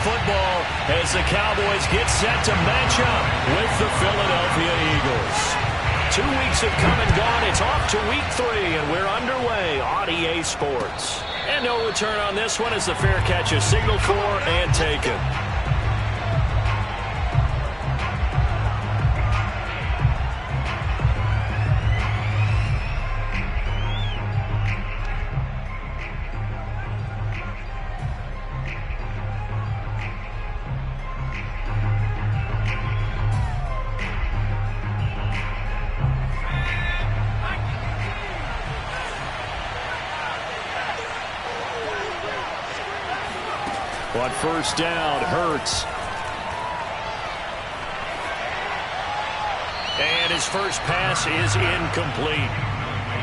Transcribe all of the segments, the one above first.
football as the Cowboys get set to match up with the Philadelphia Eagles. 2 weeks have come and gone. It's off to week 3, and we're underway on EA Sports. And no return on this one as the fair catch is signaled for and taken. On first down, Hurts. And his first pass is incomplete.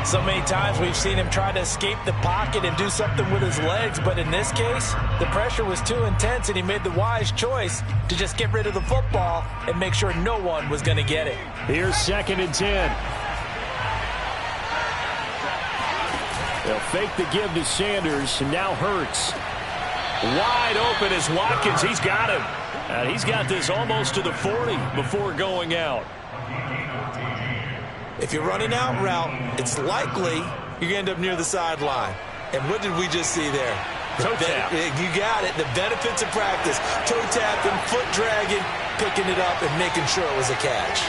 So many times we've seen him try to escape the pocket and do something with his legs, but in this case, the pressure was too intense and he made the wise choice to just get rid of the football and make sure no one was going to get it. Here's 2nd and 10. They'll fake the give to Sanders, and now Hurts. Wide open is Watkins. He's got him. And he's got this almost to the 40 before going out. If you're running out route, it's likely you're going to end up near the sideline. And what did we just see there? Toe tap. You got it. The benefits of practice. Toe tapping, foot dragging, picking it up, and making sure it was a catch.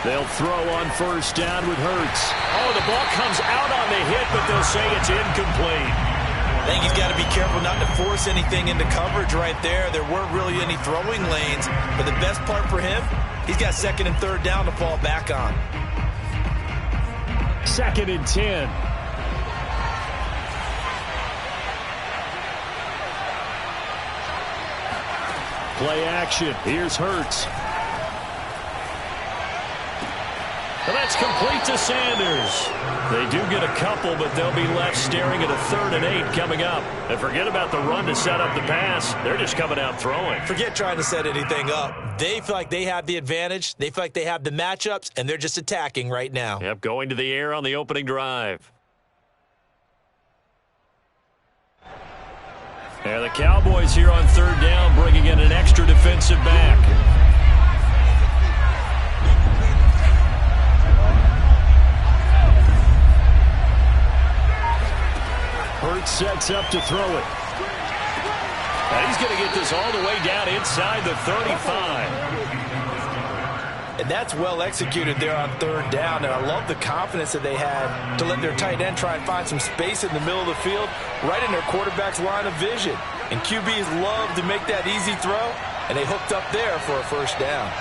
They'll throw on first down with Hurts. Oh, the ball comes out on the hit, but they'll say it's incomplete. I think he's got to be careful not to force anything into coverage right there. There weren't really any throwing lanes, but the best part for him, he's got 2nd and 3rd down to fall back on. 2nd and 10. Play action. Here's Hurts. Well, that's complete to Sanders. They do get a couple, but they'll be left staring at a 3rd and 8 coming up. And forget about the run to set up the pass. They're just coming out throwing. Forget trying to set anything up. They feel like they have the advantage. They feel like they have the matchups, and they're just attacking right now. Yep, going to the air on the opening drive. And the Cowboys here on 3rd down, bringing in an extra defensive back. Hurts sets up to throw it. And he's going to get this all the way down inside the 35. And that's well executed there on 3rd down. And I love the confidence that they had to let their tight end try and find some space in the middle of the field, right in their quarterback's line of vision. And QBs love to make that easy throw, and they hooked up there for a first down.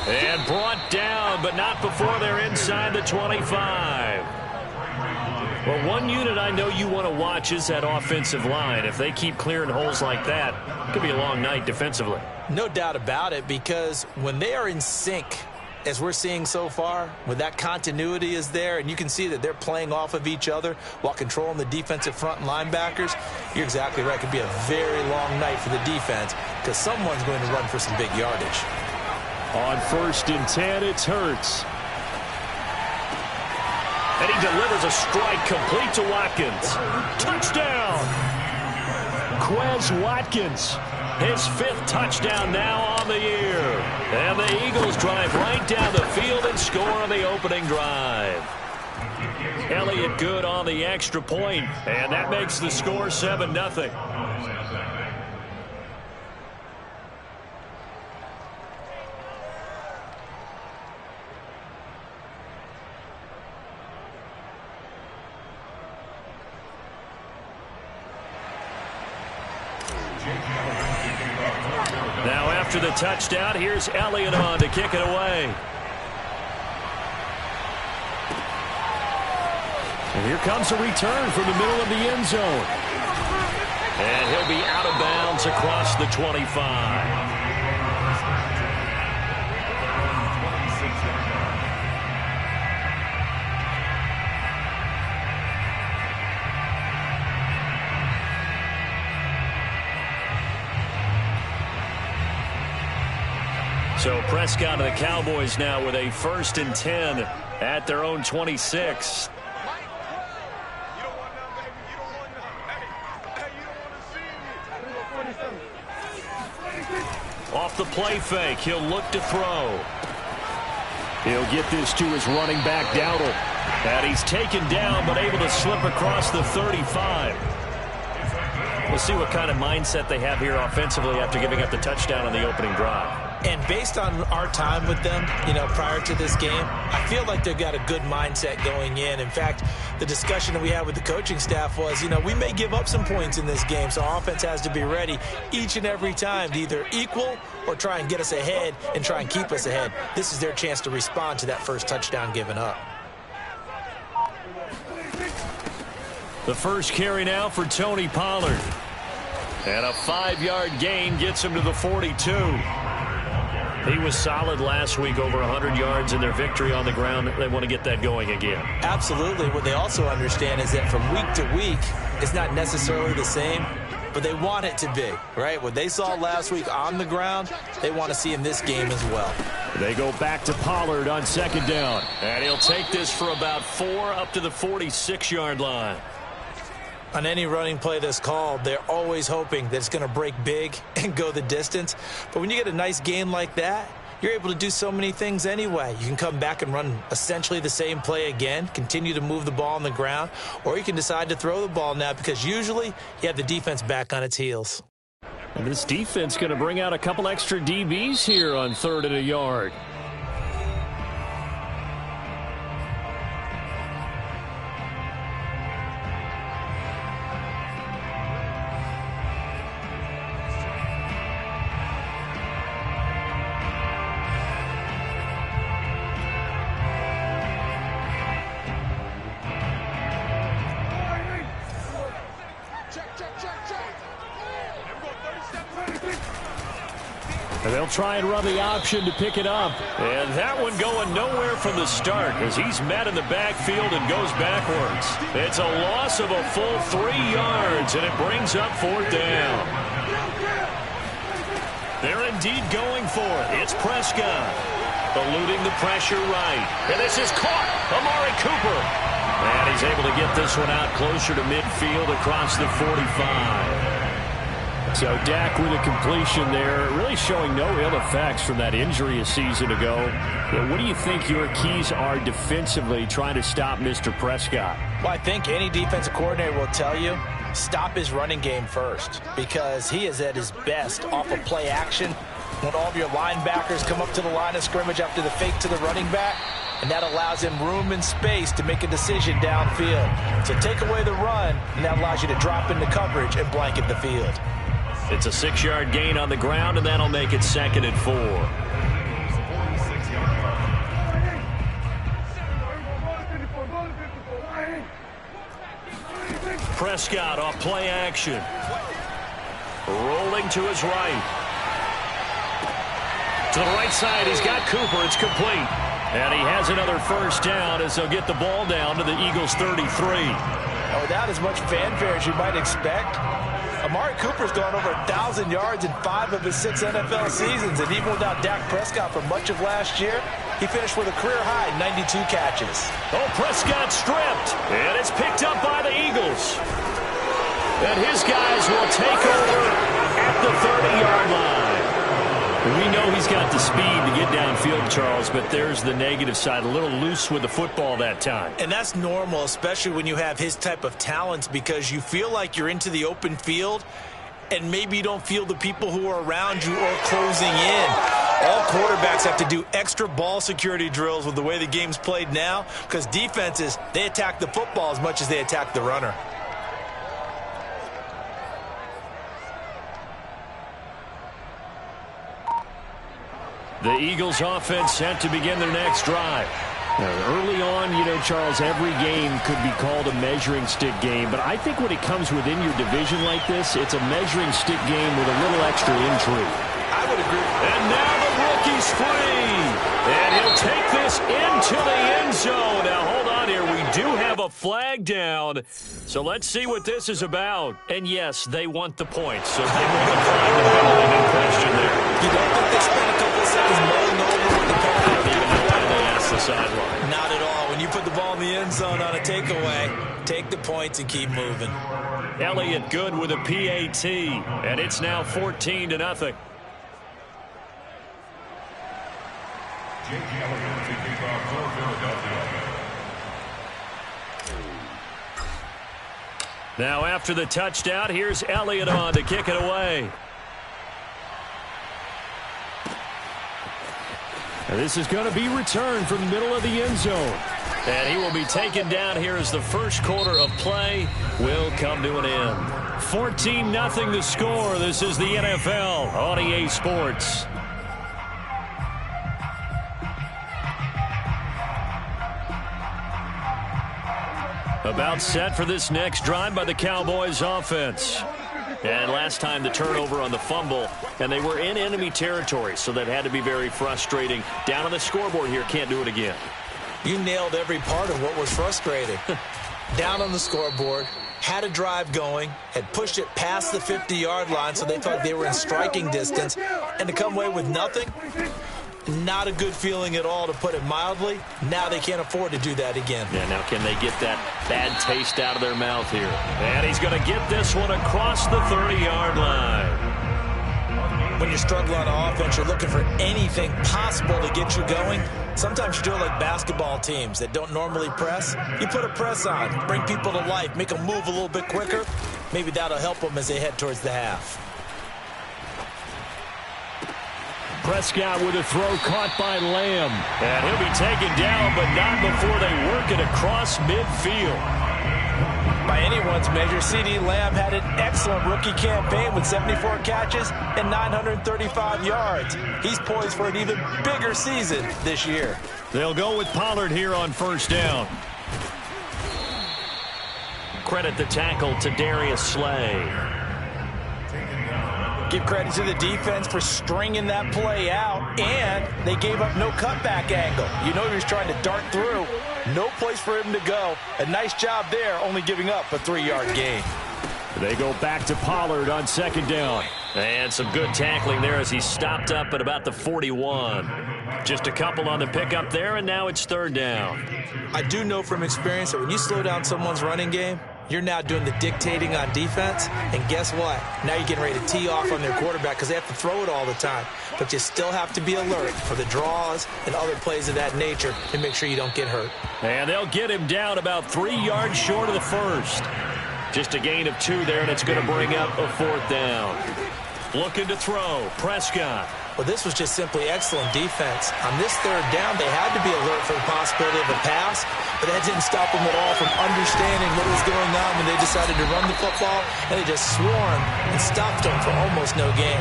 And brought down, but not before they're inside the 25. Well, one unit I know you want to watch is that offensive line. If they keep clearing holes like that, it could be a long night defensively. No doubt about it, because when they are in sync, as we're seeing so far, when that continuity is there, and you can see that they're playing off of each other while controlling the defensive front and linebackers, you're exactly right. It could be a very long night for the defense because someone's going to run for some big yardage. On 1st and 10, it's Hurts. And he delivers a strike complete to Watkins. Touchdown! Quez Watkins. His 5th touchdown now on the year. And the Eagles drive right down the field and score on the opening drive. Elliott good on the extra point, and that makes the score 7-0. Now after the touchdown, here's Elliott on to kick it away. And here comes a return from the middle of the end zone. And he'll be out of bounds across the 25. So Prescott and the Cowboys now with a 1st and 10 at their own 26. Off the play fake, he'll look to throw. He'll get this to his running back, Dowdle. And he's taken down, but able to slip across the 35. We'll see what kind of mindset they have here offensively after giving up the touchdown on the opening drive. And based on our time with them, prior to this game, I feel like they've got a good mindset going in. In fact, the discussion that we had with the coaching staff was, we may give up some points in this game, so our offense has to be ready each and every time to either equal or try and get us ahead and try and keep us ahead. This is their chance to respond to that first touchdown given up. The first carry now for Tony Pollard. And a 5-yard gain gets him to the 42. He was solid last week, over 100 yards in their victory on the ground. They want to get that going again. Absolutely. What they also understand is that from week to week, it's not necessarily the same, but they want it to be, right? What they saw last week on the ground, they want to see in this game as well. They go back to Pollard on 2nd down. And he'll take this for about 4 up to the 46-yard line. On any running play that's called, they're always hoping that it's going to break big and go the distance. But when you get a nice gain like that, you're able to do so many things anyway. You can come back and run essentially the same play again, continue to move the ball on the ground, or you can decide to throw the ball now because usually you have the defense back on its heels. And this defense going to bring out a couple extra DBs here on 3rd and a yard. And they'll try and run the option to pick it up. And that one going nowhere from the start as he's met in the backfield and goes backwards. It's a loss of a full 3 yards, and it brings up 4th down. They're indeed going for it. It's Prescott. Eluding the pressure right. And this is caught. Amari Cooper. And he's able to get this one out closer to midfield across the 45. So Dak with a completion there, really showing no ill effects from that injury a season ago. What do you think your keys are defensively trying to stop Mr. Prescott? Well, I think any defensive coordinator will tell you, stop his running game first because he is at his best off of play action when all of your linebackers come up to the line of scrimmage after the fake to the running back, and that allows him room and space to make a decision downfield. So take away the run, and that allows you to drop into coverage and blanket the field. It's a 6-yard gain on the ground, and that'll make it 2nd and 4. Prescott off play action. Rolling to his right. To the right side, he's got Cooper. It's complete. And he has another 1st down as they'll get the ball down to the Eagles' 33. Without as much fanfare as you might expect, Amari Cooper's gone over 1,000 yards in 5 of his 6 NFL seasons, and even without Dak Prescott for much of last year, he finished with a career-high 92 catches. Oh, Prescott stripped, and it's picked up by the Eagles. And his guys will take over at the 30-yard line. We know he's got the speed to get downfield, Charles, but there's the negative side. A little loose with the football that time. And that's normal, especially when you have his type of talents, because you feel like you're into the open field and maybe you don't feel the people who are around you or closing in. All quarterbacks have to do extra ball security drills with the way the game's played now because defenses, they attack the football as much as they attack the runner. The Eagles offense set to begin their next drive. Early on, Charles, every game could be called a measuring stick game, but I think when it comes within your division like this, it's a measuring stick game with a little extra intrigue. I would agree. And now the rookie's free. And he'll take this into the end zone. Now hold on on here. We do have a flag down. So let's see what this is about. And yes, they want the points. So they want the flag to penalty, no question there. You don't think they spent a couple of seconds mulling over what the penalty? I don't even know why they asked the sideline. Not at all. When you put the ball in the end zone on a takeaway, take the points and keep moving. Elliott good with a PAT. And it's now 14-0. Now after the touchdown, here's Elliott on to kick it away. And this is going to be returned from the middle of the end zone. And he will be taken down here as the first quarter of play will come to an end. 14-0 the score. This is the NFL on EA Sports. About set for this next drive by the Cowboys offense. And last time the turnover on the fumble, and they were in enemy territory, so that had to be very frustrating. Down on the scoreboard here, can't do it again. You nailed every part of what was frustrating. Down on the scoreboard, had a drive going, had pushed it past the 50-yard line so they felt they were in striking distance, and to come away with nothing, not a good feeling at all, to put it mildly. Now they can't afford to do that again. Yeah, now can they get that bad taste out of their mouth here? And he's going to get this one across the 30-yard line. When you struggle on offense, you're looking for anything possible to get you going. Sometimes you do it like basketball teams that don't normally press. You put a press on, bring people to life, make them move a little bit quicker. Maybe that'll help them as they head towards the half. Prescott with a throw caught by Lamb. And he'll be taken down, but not before they work it across midfield. By anyone's measure, CeeDee Lamb had an excellent rookie campaign with 74 catches and 935 yards. He's poised for an even bigger season this year. They'll go with Pollard here on first down. Credit the tackle to Darius Slay. Give credit to the defense for stringing that play out, and they gave up no cutback angle. You know he was trying to dart through. No place for him to go. A nice job there, only giving up a 3-yard gain. They go back to Pollard on second down. And some good tackling there as he stopped up at about the 41. Just a couple on the pickup there, and now it's third down. I do know from experience that when you slow down someone's running game, you're now doing the dictating on defense, and guess what? Now you're getting ready to tee off on their quarterback because they have to throw it all the time. But you still have to be alert for the draws and other plays of that nature to make sure you don't get hurt. And they'll get him down about 3 yards short of the first. Just a gain of 2 there, and it's going to bring up a fourth down. Looking to throw, Prescott. Well, this was just simply excellent defense. On this third down, they had to be alert for the possibility of a pass, but that didn't stop them at all from understanding what was going on when they decided to run the football, and they just swarmed and stopped them for almost no gain.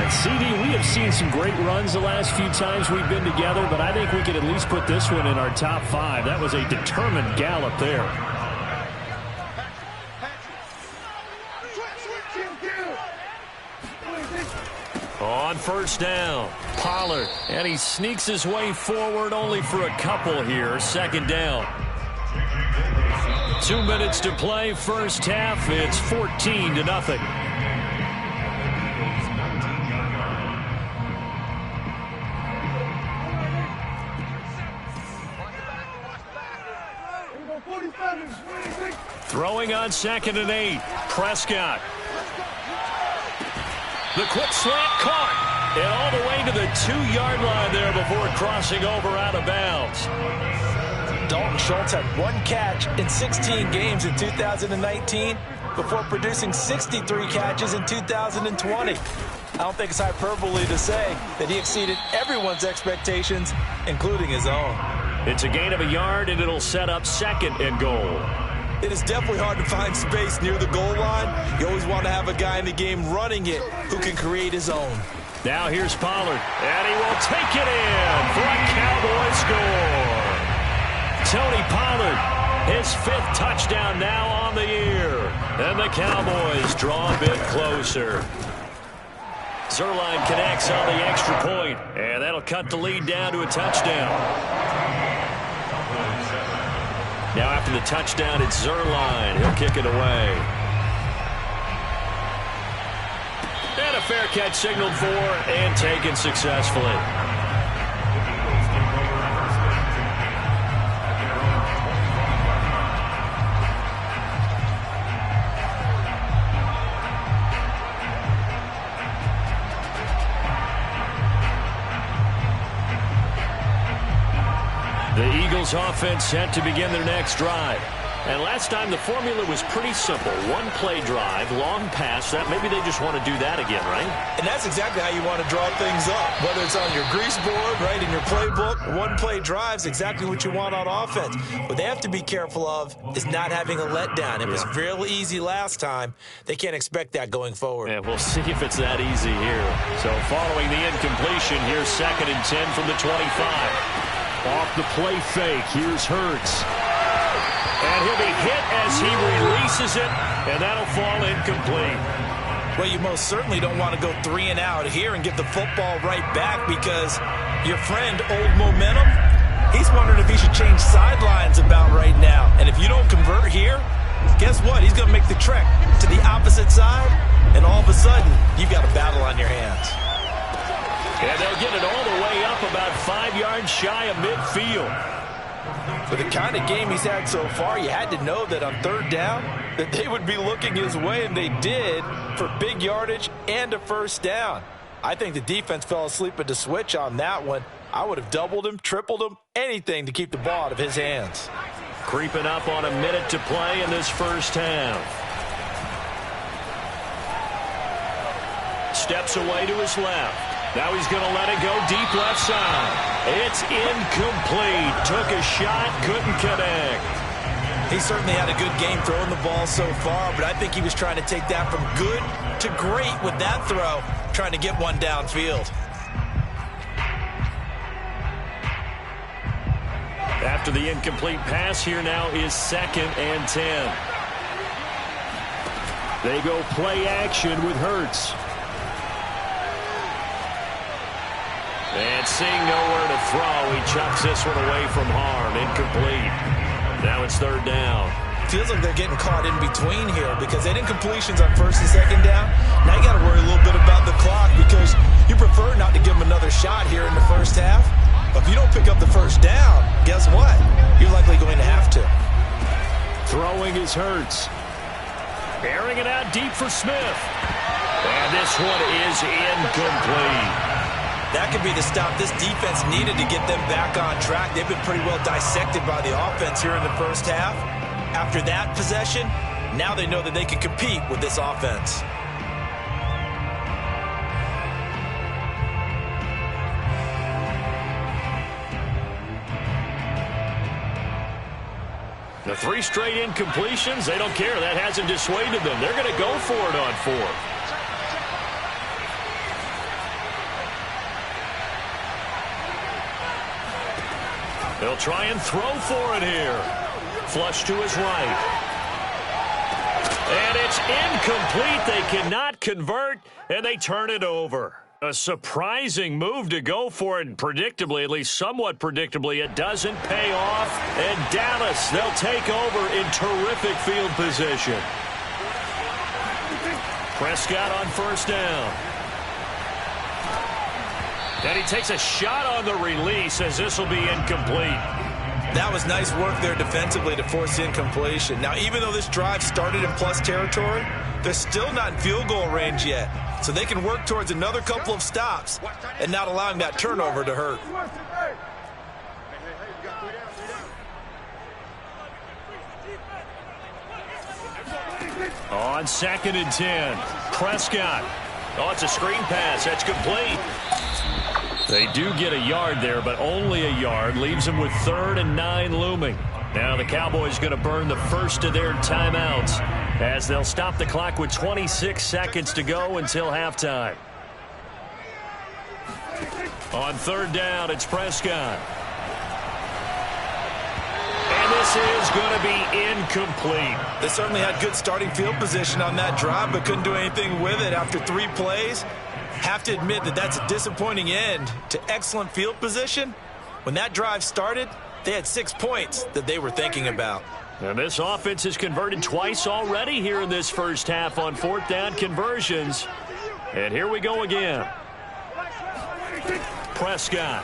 And CD, we have seen some great runs the last few times we've been together, but I think we could at least put this one in our top 5. That was a determined gallop there. On first down, Pollard, and he sneaks his way forward only for a couple here. Second down. 2 minutes to play, first half. It's 14-0. Throwing on 2nd and 8, Prescott. The quick slant caught, and all the way to the 2-yard line there before crossing over out of bounds. Dalton Schultz had 1 catch in 16 games in 2019 before producing 63 catches in 2020. I don't think it's hyperbole to say that he exceeded everyone's expectations, including his own. It's a gain of 1 yard, and it'll set up 2nd and goal. It is definitely hard to find space near the goal line. You always want to have a guy in the game running it who can create his own. Now here's Pollard, and he will take it in for a Cowboy score. Tony Pollard, his 5th touchdown now on the year. And the Cowboys draw a bit closer. Zuerlein connects on the extra point, and that'll cut the lead down to a touchdown. Now after the touchdown, it's Zuerlein. He'll kick it away. And a fair catch signaled for and taken successfully. The Eagles offense set to begin their next drive. And last time the formula was pretty simple. One play drive, long pass. That maybe they just want to do that again, right? And that's exactly how you want to draw things up. Whether it's on your grease board, right, in your playbook, one play drive is exactly what you want on offense. What they have to be careful of is not having a letdown. It was real easy last time. They can't expect that going forward. Yeah, we'll see if it's that easy here. So following the incompletion, here's 2nd and 10 from the 25. Off the play fake, here's Hurts. And he'll be hit as he releases it, and that'll fall incomplete. Well, you most certainly don't want to go 3 and out here and get the football right back because your friend, Old Momentum, he's wondering if he should change sidelines about right now. And if you don't convert here, guess what? He's going to make the trek to the opposite side, and all of a sudden, you've got a battle on your hands. And they'll get it all the way up about 5 yards shy of midfield. For the kind of game he's had so far, you had to know that on 3rd down that they would be looking his way, and they did, for big yardage and a 1st down. I think the defense fell asleep at the switch on that one. I would have doubled him, tripled him, anything to keep the ball out of his hands. Creeping up on a minute to play in this 1st half. Steps away to his left. Now he's going to let it go deep left side. It's incomplete. Took a shot, couldn't connect. He certainly had a good game throwing the ball so far, but I think he was trying to take that from good to great with that throw, trying to get one downfield. After the incomplete pass, here now is 2nd and 10. They go play action with Hurts. And seeing nowhere to throw, he chucks this one away from harm. Incomplete. Now it's 3rd down. Feels like they're getting caught in between here because they had incompletions on 1st and 2nd down. Now you got to worry a little bit about the clock because you prefer not to give them another shot here in the 1st half. But if you don't pick up the 1st down, guess what? You're likely going to have to. Throwing is Hurts. Airing it out deep for Smith. And this one is incomplete. That could be the stop this defense needed to get them back on track. They've been pretty well dissected by the offense here in the 1st half. After that possession, now they know that they can compete with this offense. The 3 straight incompletions, they don't care. That hasn't dissuaded them. They're going to go for it on 4th. They'll try and throw for it here. Flush to his right. And it's incomplete. They cannot convert, and they turn it over. A surprising move to go for it. Predictably, at least somewhat predictably, it doesn't pay off. And Dallas, they'll take over in terrific field position. Prescott on 1st down. And he takes a shot on the release as this will be incomplete. That was nice work there defensively to force the incompletion. Now, even though this drive started in plus territory, they're still not in field goal range yet. So they can work towards another couple of stops and not allowing that turnover to hurt. On 2nd and 10, Prescott. Oh, it's a screen pass. That's complete. They do get a yard there, but only a yard. Leaves them with 3rd and 9 looming. Now the Cowboys going to burn the first of their timeouts as they'll stop the clock with 26 seconds to go until halftime. On 3rd down, it's Prescott. And this is going to be incomplete. They certainly had good starting field position on that drive, but couldn't do anything with it after 3 plays. Have to admit that that's a disappointing end to excellent field position. When that drive started, They had 6 points that they were thinking about. And this offense has converted twice already here in this first half on fourth down conversions. And here we go again. Prescott.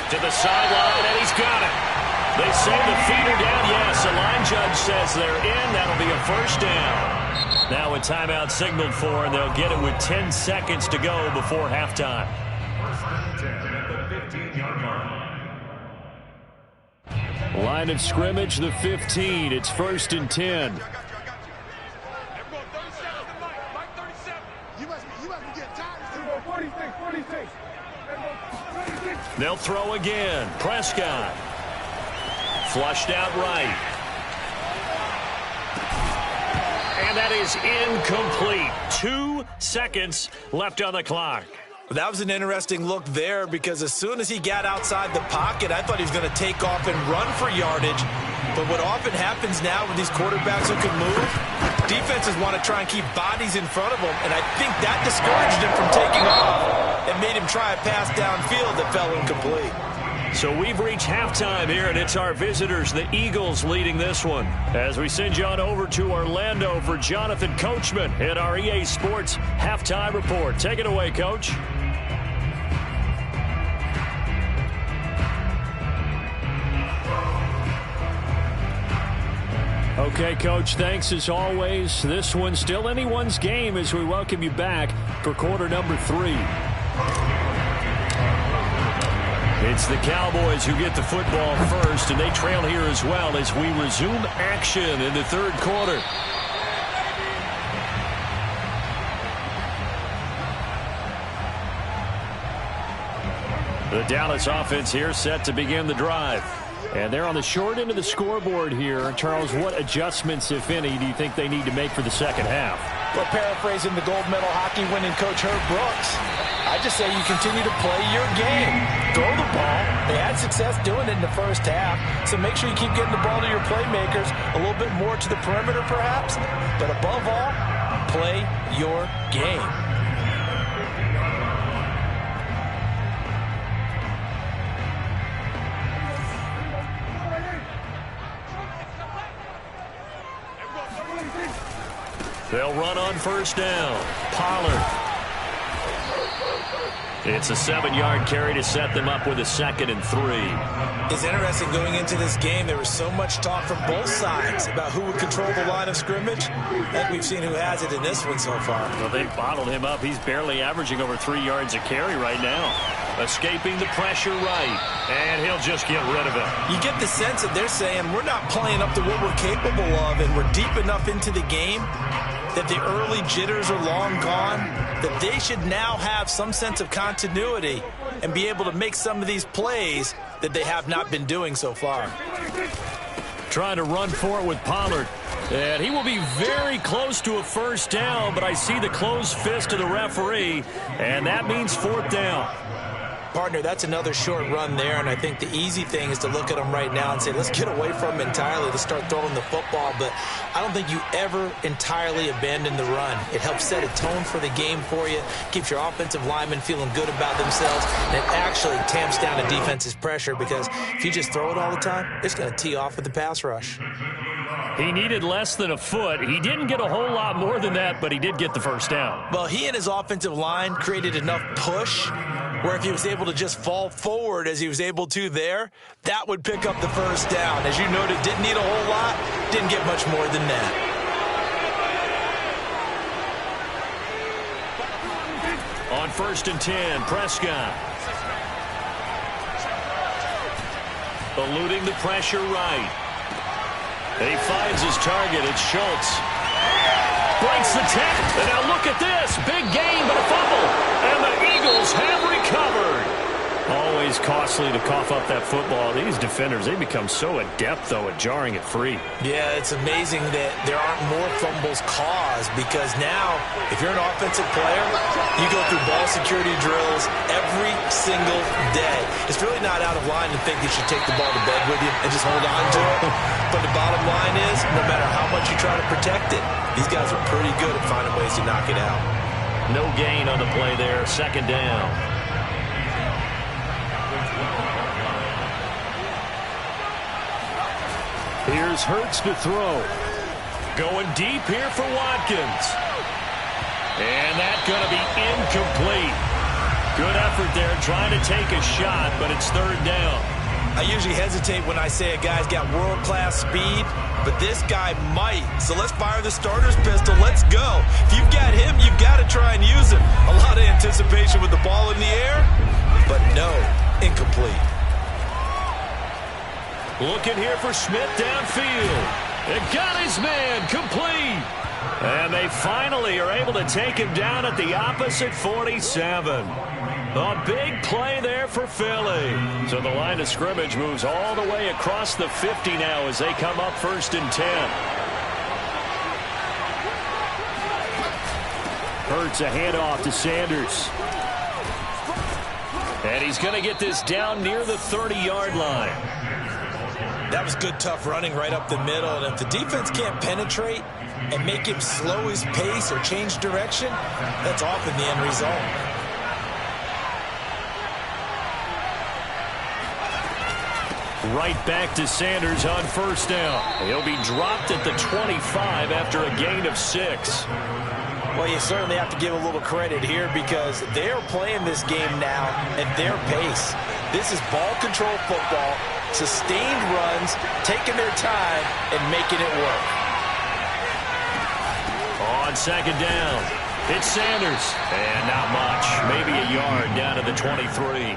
To the sideline, and he's got it. They say the feet are down. Yes, the line judge says they're in. That'll be a first down. Now a timeout signaled for, and they'll get it with 10 seconds to go before halftime. Line of scrimmage, the 15. It's 1st and 10. They'll throw again. Prescott. Flushed out right. And that is incomplete. 2 seconds left on the clock. That was an interesting look there because as soon as he got outside the pocket, I thought he was going to take off and run for yardage. But what often happens now with these quarterbacks who can move, defenses want to try and keep bodies in front of them, and I think that discouraged him from taking off and made him try a pass downfield that fell incomplete. So we've reached halftime here, and it's our visitors, the Eagles, leading this one. As we send you on over to Orlando for Jonathan Coachman in our EA Sports Halftime Report. Take it away, Coach. Okay, Coach, thanks as always. This one's still anyone's game as we welcome you back for quarter number 3. It's the Cowboys who get the football first, and they trail here as well as we resume action in the third quarter. The Dallas offense here set to begin the drive. And they're on the short end of the scoreboard here. Charles, what adjustments, if any, do you think they need to make for the second half? Well, paraphrasing the gold medal hockey winning coach Herb Brooks, I just say you continue to play your game. Throw the ball. They had success doing it in the first half, so make sure you keep getting the ball to your playmakers, a little bit more to the perimeter perhaps, but above all, play your game. They'll run on first down. Pollard. It's a 7-yard carry to set them up with a 2nd and 3. It's interesting going into this game. There was so much talk from both sides about who would control the line of scrimmage. I think we've seen who has it in this one so far. Well, they've bottled him up. He's barely averaging over 3 yards a carry right now. Escaping the pressure right, and he'll just get rid of it. You get the sense that they're saying we're not playing up to what we're capable of, and we're deep enough into the game that the early jitters are long gone, that they should now have some sense of continuity and be able to make some of these plays that they have not been doing so far. Trying to run for it with Pollard. And he will be very close to a first down, but I see the closed fist of the referee, and that means 4th down. Partner, that's another short run there, and I think the easy thing is to look at him right now and say, let's get away from him entirely. Let's start throwing the football, but I don't think you ever entirely abandon the run. It helps set a tone for the game for you, keeps your offensive linemen feeling good about themselves, and it actually tamps down a defense's pressure because if you just throw it all the time, it's going to tee off with the pass rush. He needed less than a foot. He didn't get a whole lot more than that, but he did get the first down. Well, he and his offensive line created enough push where if he was able to just fall forward as he was able to there, that would pick up the first down. As you noted, didn't need a whole lot, didn't get much more than that. On 1st and 10, Prescott. Eluding the pressure right. And he finds his target. It's Schultz. Breaks the 10. And now look at this. Big gain, but a fumble. And the Eagles have recovered. Always always costly to cough up that football. These defenders, they become so adept, though, at jarring it free. Yeah, it's amazing that there aren't more fumbles caused because now, if you're an offensive player, you go through ball security drills every single day. It's really not out of line to think you should take the ball to bed with you and just hold on to it. But the bottom line is, no matter how much you try to protect it, these guys are pretty good at finding ways to knock it out. No gain on the play there, second down. Here's Hurts to throw. Going deep here for Watkins. And that's going to be incomplete. Good effort there trying to take a shot, but it's third down. I usually hesitate when I say a guy's got world-class speed, but this guy might. So let's fire the starter's pistol. Let's go. If you've got him, you've got to try and use him. A lot of anticipation with the ball in the air, but no, incomplete. Looking here for Smith downfield. It got his man complete. And they finally are able to take him down at the opposite 47. A big play there for Philly. So the line of scrimmage moves all the way across the 50 now as they come up 1st and 10. Hurts a handoff to Sanders. And he's going to get this down near the 30-yard line. That was good, tough running right up the middle. And if the defense can't penetrate and make him slow his pace or change direction, that's often the end result. Right back to Sanders on 1st down. He'll be dropped at the 25 after a gain of 6. Well, you certainly have to give a little credit here because they're playing this game now at their pace. This is ball control football, sustained runs, taking their time, and making it work. On 2nd down, it's Sanders. And not much, maybe a yard down to the 23.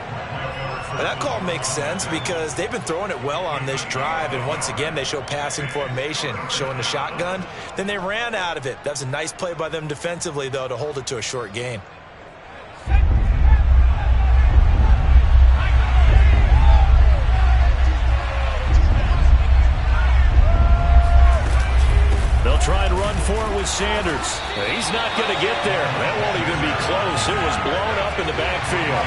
Well, that call makes sense because they've been throwing it well on this drive, and once again they show passing formation, showing the shotgun. Then they ran out of it. That's a nice play by them defensively, though, to hold it to a short gain. They'll try and run for it with Sanders. He's not going to get there. That won't even be close. It was blown up in the backfield.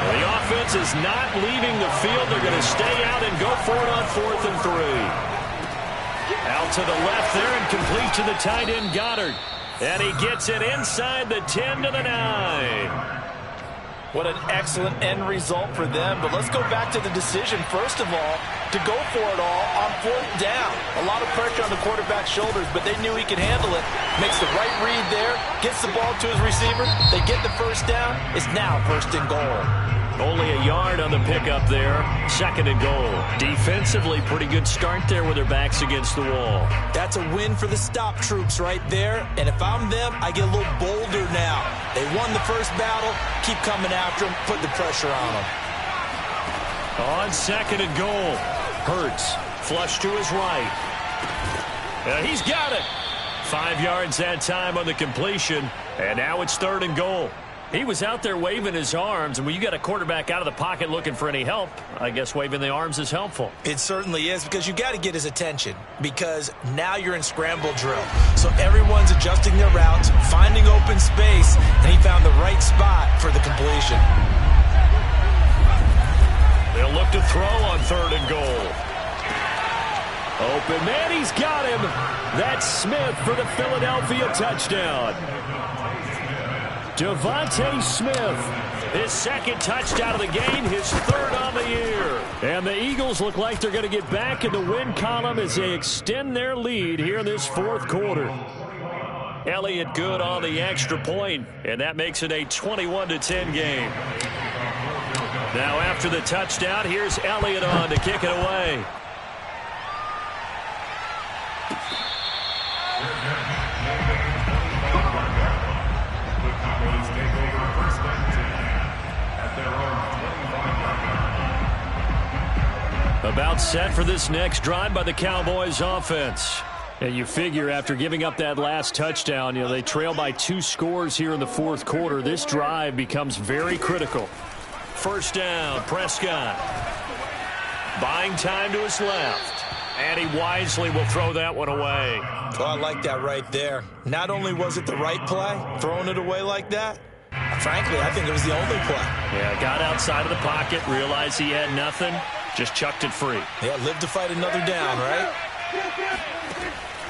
The offense is not leaving the field. They're going to stay out and go for it on 4th and 3. Out to the left there and complete to the tight end Goddard. And he gets it inside the 10 to the 9. What an excellent end result for them. But let's go back to the decision, first of all, to go for it all on 4th down. A lot of pressure on the quarterback's shoulders, but they knew he could handle it. Makes the right read there, gets the ball to his receiver. They get the 1st down. It's now 1st and goal. Only a yard on the pickup there. 2nd and goal. Defensively, pretty good start there with their backs against the wall. That's a win for the stop troops right there. And if I'm them, I get a little bolder now. They won the first battle. Keep coming after them. Put the pressure on them. On 2nd and goal. Hurts. Flush to his right. He's got it. 5 yards that time on the completion. And now it's 3rd and goal. He was out there waving his arms, and when you got a quarterback out of the pocket looking for any help, I guess waving the arms is helpful. It certainly is, because you got to get his attention, because now you're in scramble drill. So everyone's adjusting their routes, finding open space, and he found the right spot for the completion. They'll look to throw on 3rd and goal. Open man, he's got him. That's Smith for the Philadelphia touchdown. Devontae Smith, his 2nd touchdown of the game, his 3rd on the year. And the Eagles look like they're going to get back in the win column as they extend their lead here in this 4th quarter. Elliott good on the extra point, and that makes it a 21-10 game. Now after the touchdown, here's Elliott on to kick it away. About set for this next drive by the Cowboys offense. And you figure after giving up that last touchdown, you know, they trail by 2 scores here in the 4th quarter. This drive becomes very critical. first down. Prescott buying time to his left. And he wisely will throw that one away. Oh, I like that right there. Not only was it the right play, throwing it away like that, frankly, I think it was the only play. Yeah, got outside of the pocket, realized he had nothing, just chucked it free. Yeah, live to fight another down, right?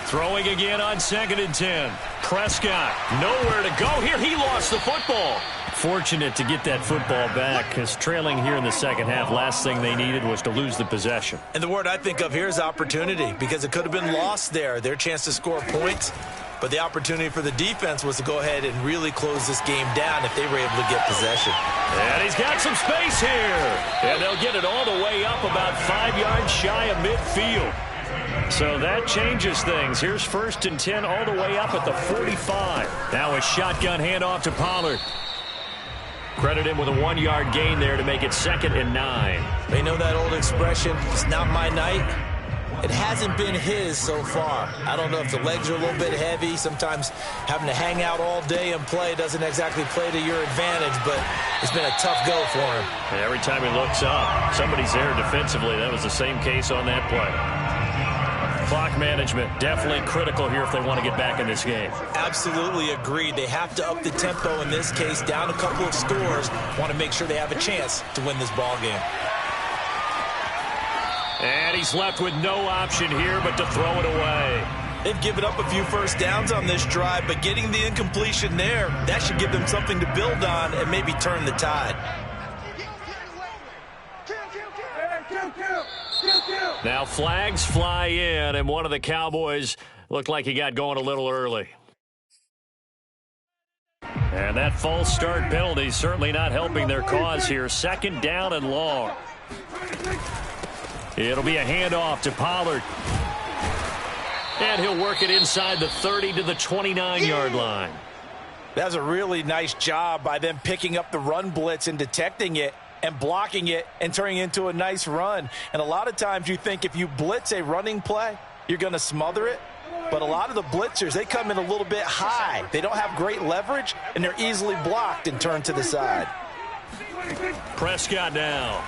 Throwing again on 2nd and 10. Prescott, nowhere to go here. He lost the football. Fortunate to get that football back, because trailing here in the second half, last thing they needed was to lose the possession. And the word I think of here is opportunity, because it could have been lost there, their chance to score points. But the opportunity for the defense was to go ahead and really close this game down if they were able to get possession. And he's got some space here. And they'll get it all the way up about 5 yards shy of midfield. So that changes things. Here's 1st and 10 all the way up at the 45. Now a shotgun handoff to Pollard. Credit him with a 1-yard gain there to make it 2nd and 9. They know that old expression, it's not my night. It hasn't been his so far. I don't know if the legs are a little bit heavy. Sometimes having to hang out all day and play doesn't exactly play to your advantage, but it's been a tough go for him. And every time he looks up, somebody's there defensively. That was the same case on that play. Clock management, definitely critical here if they want to get back in this game. Absolutely agreed. They have to up the tempo in this case, down a couple of scores. Want to make sure they have a chance to win this ball game. And he's left with no option here but to throw it away. They've given up a few first downs on this drive, but getting the incompletion there, that should give them something to build on and maybe turn the tide. Now flags fly in, and one of the Cowboys looked like he got going a little early. And that false start penalty certainly not helping their cause here. 2nd down and long. It'll be a handoff to Pollard. And he'll work it inside the 30 to the 29-yard line. That's a really nice job by them picking up the run blitz and detecting it and blocking it and turning it into a nice run. And a lot of times you think if you blitz a running play, you're going to smother it. But a lot of the blitzers, they come in a little bit high. They don't have great leverage, and they're easily blocked and turned to the side. Prescott now.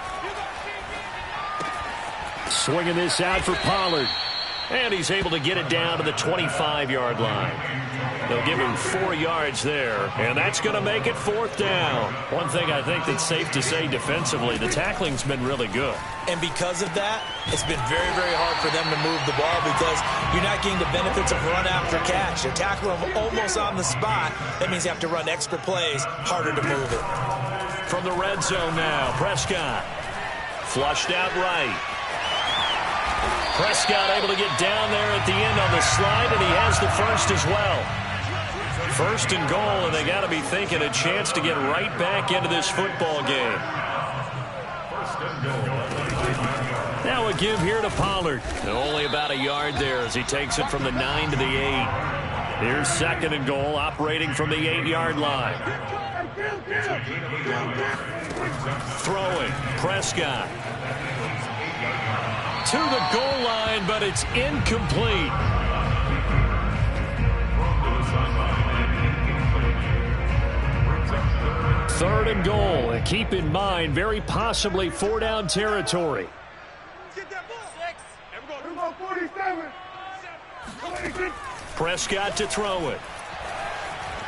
Swinging this out for Pollard. And he's able to get it down to the 25-yard line. They'll give him 4 yards there, and that's going to make it 4th down. One thing I think that's safe to say defensively, the tackling's been really good. And because of that, it's been very, very hard for them to move the ball because you're not getting the benefits of run after catch. You're tackling them almost on the spot. That means you have to run extra plays, harder to move it. From the red zone now, Prescott. Flushed out right. Prescott able to get down there at the end on the slide, and he has the first as well. 1st and goal, and they got to be thinking a chance to get right back into this football game. Now a give here to Pollard. Only about a yard there as he takes it from the 9 to the 8. Here's 2nd and goal, operating from the 8-yard line. Throwing, Prescott. To the goal line, but it's incomplete. Third and goal, and keep in mind, very possibly 4-down territory. Prescott to throw it.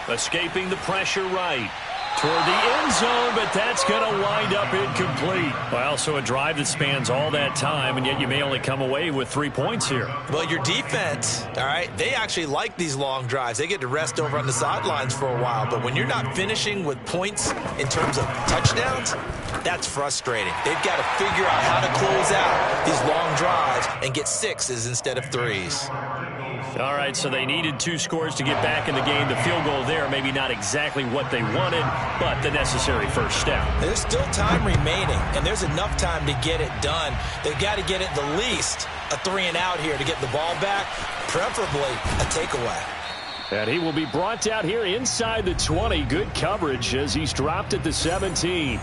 Escaping the pressure right. Toward the end zone, but that's going to wind up incomplete. Well, so a drive that spans all that time, and yet you may only come away with 3 points here. Well, your defense, all right, they actually like these long drives. They get to rest over on the sidelines for a while, but when you're not finishing with points in terms of touchdowns, that's frustrating. They've got to figure out how to close out these long drives and get 6s instead of 3s. All right, so they needed 2 scores to get back in the game. The field goal there, maybe not exactly what they wanted, but the necessary first step. There's still time remaining, and there's enough time to get it done. They've got to get at the least a 3-and-out here to get the ball back, preferably a takeaway. And he will be brought out here inside the 20. Good coverage as he's dropped at the 17.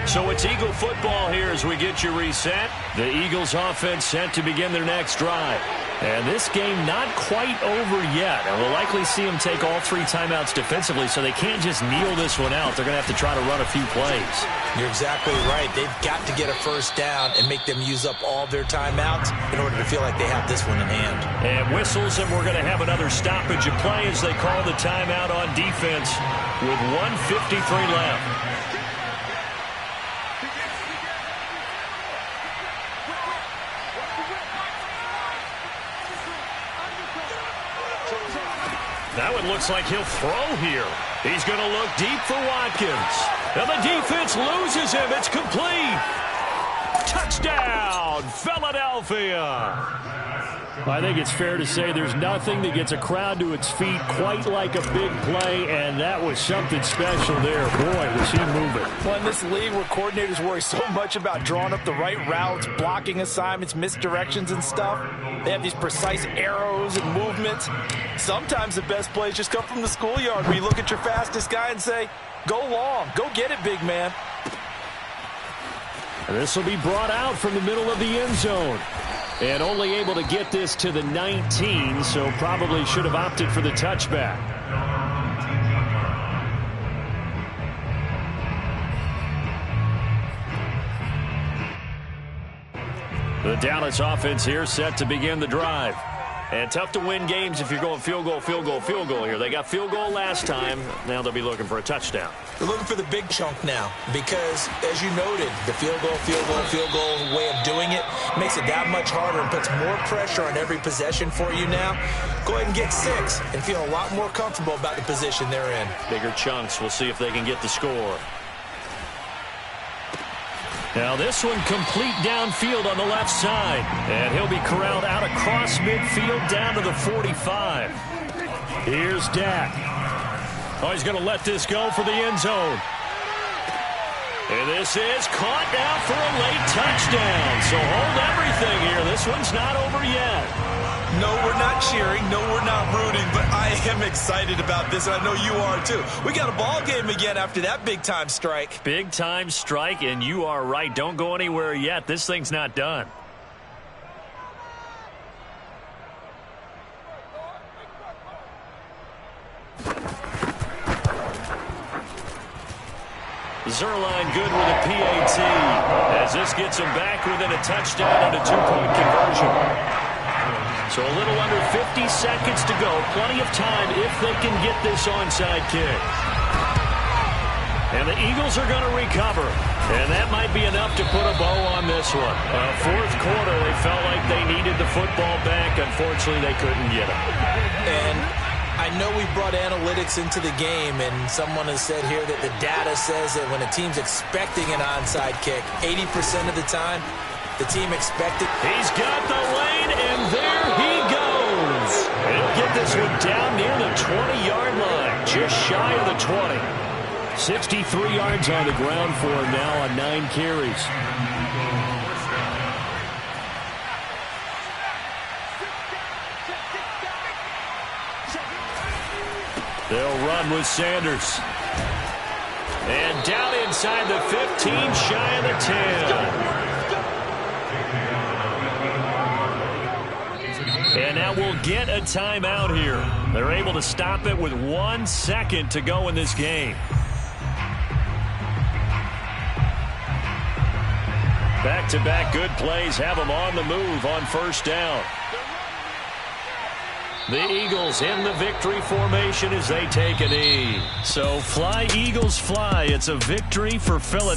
So it's Eagle football here as we get you reset. The Eagles offense set to begin their next drive. And this game not quite over yet. And we'll likely see them take all 3 timeouts defensively, so they can't just kneel this one out. They're going to have to try to run a few plays. You're exactly right. They've got to get a first down and make them use up all their timeouts in order to feel like they have this one in hand. And whistles, and we're going to have another stoppage of play as they call the timeout on defense with 1:53 left. That one looks like he'll throw here. He's going to look deep for Watkins. And the defense loses him. It's complete. Touchdown, Philadelphia. I think it's fair to say there's nothing that gets a crowd to its feet quite like a big play, and that was something special there. Boy, was he moving. Well, in this league where coordinators worry so much about drawing up the right routes, blocking assignments, misdirections and stuff, they have these precise arrows and movements. Sometimes the best plays just come from the schoolyard where you look at your fastest guy and say, go long, go get it, big man. And this will be brought out from the middle of the end zone. And only able to get this to the 19, so probably should have opted for the touchback. The Dallas offense here set to begin the drive. And tough to win games if you're going field goal, field goal, field goal here. They got field goal last time. Now they'll be looking for a touchdown. They're looking for the big chunk now because, as you noted, the field goal way of doing it makes it that much harder and puts more pressure on every possession for you now. Go ahead and get 6 and feel a lot more comfortable about the position they're in. Bigger chunks. We'll see if they can get the score. Now this one complete downfield on the left side. And he'll be corralled out across midfield down to the 45. Here's Dak. Oh, he's going to let this go for the end zone. And this is caught now for a late touchdown. So hold everything here. This one's not over yet. No, we're not cheering. No, we're not rooting. But I am excited about this, and I know you are too. We got a ball game again after that big-time strike. Big-time strike, and you are right. Don't go anywhere yet. This thing's not done. Zuerlein good with a PAT as this gets him back within a touchdown and a 2-point conversion. So a little under 50 seconds to go. Plenty of time if they can get this onside kick. And the Eagles are going to recover. And that might be enough to put a bow on this one. Fourth quarter, they felt like they needed the football back. Unfortunately, they couldn't get it. And I know we brought analytics into the game, and someone has said here that the data says that when a team's expecting an onside kick, 80% of the time, the team expected. He's got the lane, and there he goes. He'll get this one down near the 20-yard line, just shy of the 20. 63 yards on the ground for him now on 9 carries. They'll run with Sanders. And down inside the 15, shy of the 10. And now we'll get a timeout here. They're able to stop it with 1 second to go in this game. Back-to-back good plays have them on the move on first down. The Eagles in the victory formation as they take a knee. So fly, Eagles, fly. It's a victory for Philadelphia.